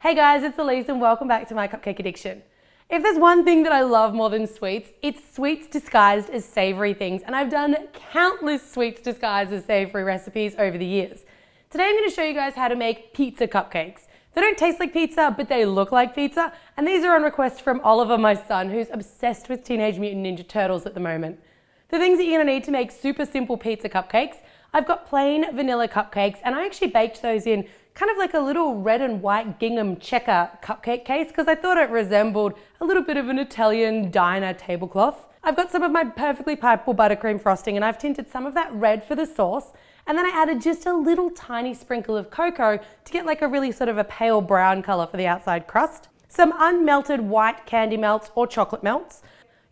Hey guys, it's Elise and welcome back to My Cupcake Addiction. If there's one thing that I love more than sweets, it's sweets disguised as savory things, and I've done countless sweets disguised as savory recipes over the years. Today I'm going to show you guys how to make pizza cupcakes. They don't taste like pizza, but they look like pizza, and these are on request from Oliver, my son, who's obsessed with Teenage Mutant Ninja Turtles at the moment. The things that you're going to need to make super simple pizza cupcakes: I've got plain vanilla cupcakes, and I actually baked those in kind of like a little red and white gingham checker cupcake case because I thought it resembled a little bit of an Italian diner tablecloth. I've got some of my perfectly pipeable buttercream frosting, and I've tinted some of that red for the sauce, and then I added just a little tiny sprinkle of cocoa to get like a really sort of a pale brown color for the outside crust. Some unmelted white candy melts or chocolate melts.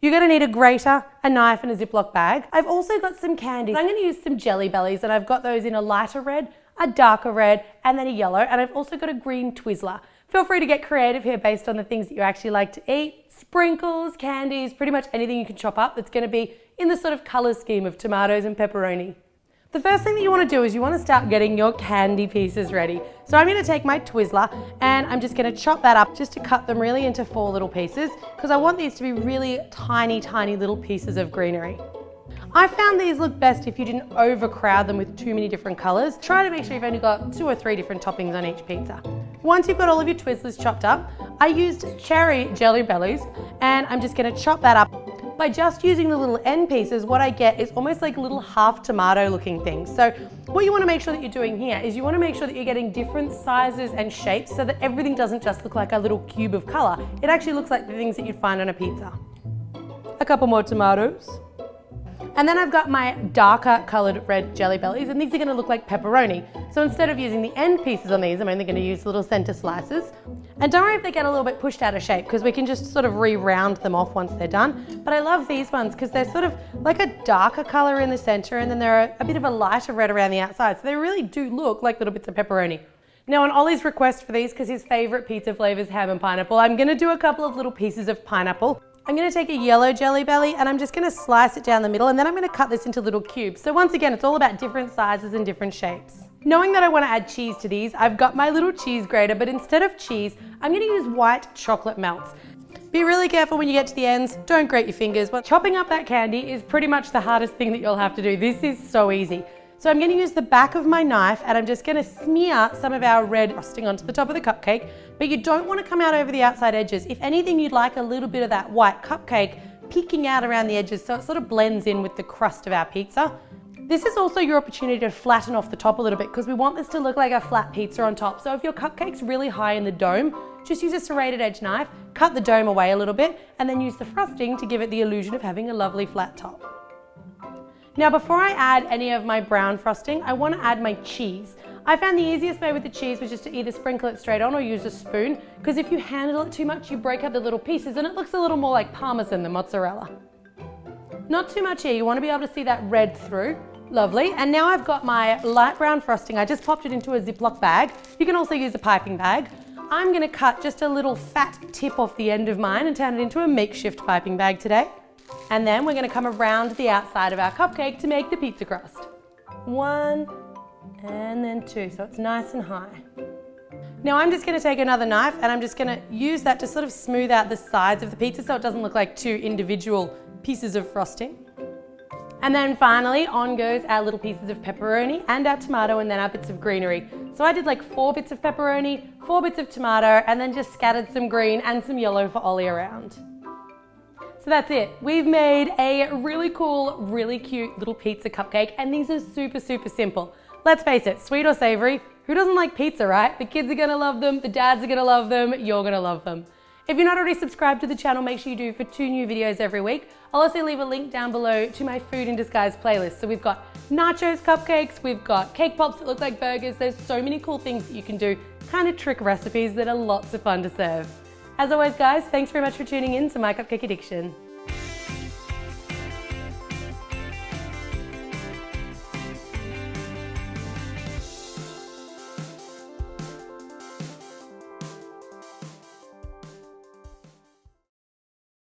You're going to need a grater, a knife and a Ziploc bag. I've also got some candies. I'm going to use some Jelly Bellies, and I've got those in a lighter red, a darker red, and then a yellow, and I've also got a green Twizzler. Feel free to get creative here based on the things that you actually like to eat. Sprinkles, candies, pretty much anything you can chop up that's going to be in the sort of color scheme of tomatoes and pepperoni. The first thing that you want to do is you want to start getting your candy pieces ready. So I'm going to take my Twizzler and I'm just going to chop that up just to cut them really into 4 little pieces because I want these to be really tiny, tiny little pieces of greenery. I found these look best if you didn't overcrowd them with too many different colors. Try to make sure you've only got 2 or 3 different toppings on each pizza. Once you've got all of your Twizzlers chopped up, I used cherry Jelly Bellies, and I'm just going to chop that up. By just using the little end pieces, what I get is almost like little half tomato looking things. So what you want to make sure that you're doing here is you want to make sure that you're getting different sizes and shapes so that everything doesn't just look like a little cube of color. It actually looks like the things that you'd find on a pizza. A couple more tomatoes. And then I've got my darker colored red Jelly Bellies, and these are going to look like pepperoni. So instead of using the end pieces on these, I'm only going to use little center slices. And don't worry if they get a little bit pushed out of shape because we can just sort of re-round them off once they're done. But I love these ones because they're sort of like a darker color in the center, and then they're a bit of a lighter red around the outside. So they really do look like little bits of pepperoni. Now on Ollie's request for these, because his favorite pizza flavor is ham and pineapple, I'm going to do a couple of little pieces of pineapple. I'm going to take a yellow Jelly Belly and I'm just going to slice it down the middle, and then I'm going to cut this into little cubes. So once again, it's all about different sizes and different shapes. Knowing that I want to add cheese to these, I've got my little cheese grater, but instead of cheese, I'm going to use white chocolate melts. Be really careful when you get to the ends, don't grate your fingers, but chopping up that candy is pretty much the hardest thing that you'll have to do. This is so easy. So I'm going to use the back of my knife and I'm just going to smear some of our red frosting onto the top of the cupcake, but you don't want to come out over the outside edges. If anything, you'd like a little bit of that white cupcake peeking out around the edges so it sort of blends in with the crust of our pizza. This is also your opportunity to flatten off the top a little bit because we want this to look like a flat pizza on top. So if your cupcake's really high in the dome, just use a serrated edge knife, cut the dome away a little bit, and then use the frosting to give it the illusion of having a lovely flat top. Now before I add any of my brown frosting, I want to add my cheese. I found the easiest way with the cheese was just to either sprinkle it straight on or use a spoon, because if you handle it too much, you break up the little pieces and it looks a little more like Parmesan than mozzarella. Not too much here, you want to be able to see that red through. Lovely, and now I've got my light brown frosting. I just popped it into a Ziploc bag. You can also use a piping bag. I'm going to cut just a little fat tip off the end of mine and turn it into a makeshift piping bag today. And then we're going to come around the outside of our cupcake to make the pizza crust. 1 and then 2, so it's nice and high. Now I'm just going to take another knife and I'm just going to use that to sort of smooth out the sides of the pizza so it doesn't look like 2 individual pieces of frosting. And then finally on goes our little pieces of pepperoni and our tomato, and then our bits of greenery. So I did like 4 bits of pepperoni, 4 bits of tomato, and then just scattered some green and some yellow for Ollie around. So that's it. We've made a really cool, really cute little pizza cupcake, and these are super, super simple. Let's face it, sweet or savory, who doesn't like pizza, right? The kids are gonna love them, the dads are gonna love them, you're gonna love them. If you're not already subscribed to the channel, make sure you do for 2 new videos every week. I'll also leave a link down below to my food in disguise playlist. So we've got nachos cupcakes, we've got cake pops that look like burgers. There's so many cool things that you can do, kind of trick recipes that are lots of fun to serve. As always guys, thanks very much for tuning in to My Cupcake Addiction.